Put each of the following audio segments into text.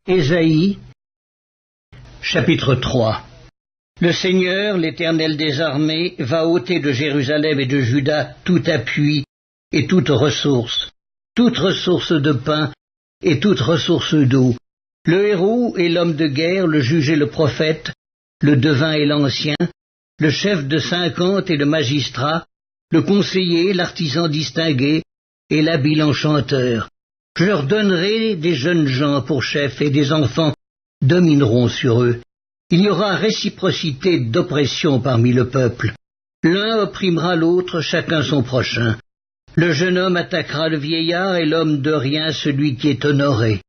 Ésaïe, chapitre 3. Le Seigneur, l'Éternel des armées, va ôter de Jérusalem et de Juda tout appui et toute ressource de pain et toute ressource d'eau. Le héros et l'homme de guerre, le juge et le prophète, le devin et l'ancien, le chef de 50 et le magistrat, le conseiller, l'artisan distingué et l'habile enchanteur. Je leur donnerai des jeunes gens pour chefs et des enfants domineront sur eux. Il y aura réciprocité d'oppression parmi le peuple. L'un opprimera l'autre, chacun son prochain. Le jeune homme attaquera le vieillard et l'homme de rien celui qui est honoré.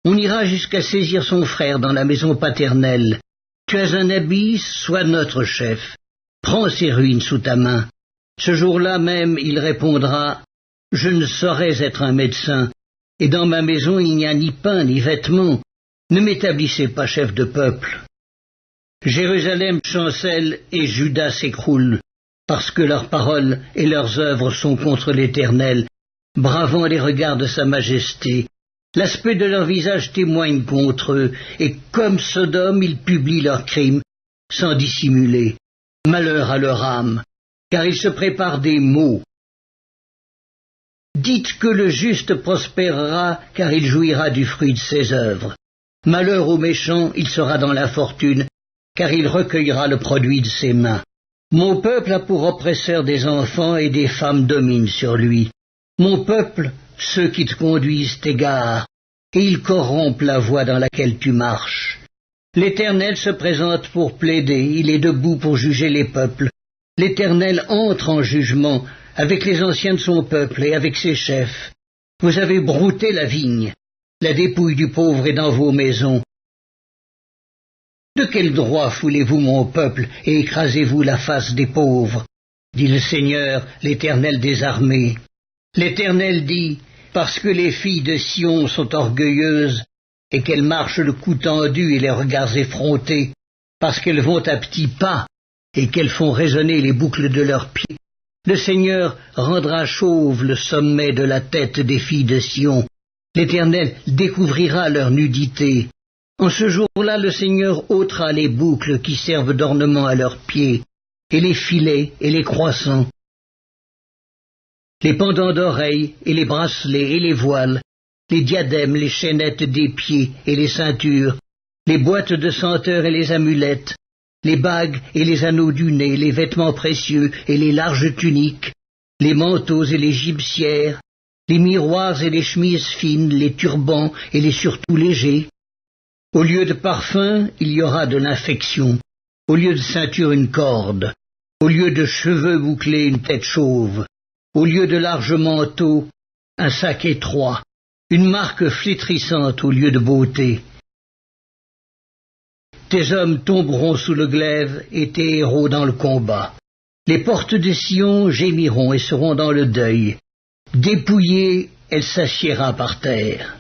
On ira jusqu'à saisir son frère dans la maison paternelle. Tu as un habit, sois notre chef. Prends ces ruines sous ta main. Ce jour-là même, il répondra: je ne saurais être un médecin, et dans ma maison il n'y a ni pain ni vêtements. Ne m'établissez pas chef de peuple. Jérusalem chancelle et Juda s'écroule, parce que leurs paroles et leurs œuvres sont contre l'Éternel, bravant les regards de sa majesté. L'aspect de leur visage témoigne contre eux, et comme Sodome, ils publient leurs crimes, sans dissimuler. Malheur à leur âme, car ils se préparent des maux. Dites que le juste prospérera, car il jouira du fruit de ses œuvres. Malheur au méchant, il sera dans l'infortune, car il recueillera le produit de ses mains. Mon peuple a pour oppresseur des enfants, et des femmes dominent sur lui. Mon peuple, ceux qui te conduisent t'égarent, et ils corrompent la voie dans laquelle tu marches. L'Éternel se présente pour plaider, il est debout pour juger les peuples. L'Éternel entre en jugement avec les anciens de son peuple et avec ses chefs. Vous avez brouté la vigne, la dépouille du pauvre est dans vos maisons. De quel droit foulez-vous mon peuple et écrasez-vous la face des pauvres? Dit le Seigneur, l'Éternel des armées. L'Éternel dit: parce que les filles de Sion sont orgueilleuses, et qu'elles marchent le cou tendu et les regards effrontés, parce qu'elles vont à petits pas, et qu'elles font résonner les boucles de leurs pieds, le Seigneur rendra chauve le sommet de la tête des filles de Sion. L'Éternel découvrira leur nudité. En ce jour-là, le Seigneur ôtera les boucles qui servent d'ornement à leurs pieds, et les filets et les croissants, les pendants d'oreilles et les bracelets et les voiles, les diadèmes, les chaînettes des pieds et les ceintures, les boîtes de senteurs et les amulettes, les bagues et les anneaux du nez, les vêtements précieux et les larges tuniques, les manteaux et les gibecières, les miroirs et les chemises fines, les turbans et les surtouts légers. Au lieu de parfum, il y aura de l'infection, au lieu de ceinture une corde, au lieu de cheveux bouclés une tête chauve, au lieu de larges manteaux, un sac étroit, une marque flétrissante au lieu de beauté. Tes hommes tomberont sous le glaive et tes héros dans le combat. Les portes de Sion gémiront et seront dans le deuil. Dépouillée, elle s'assiera par terre.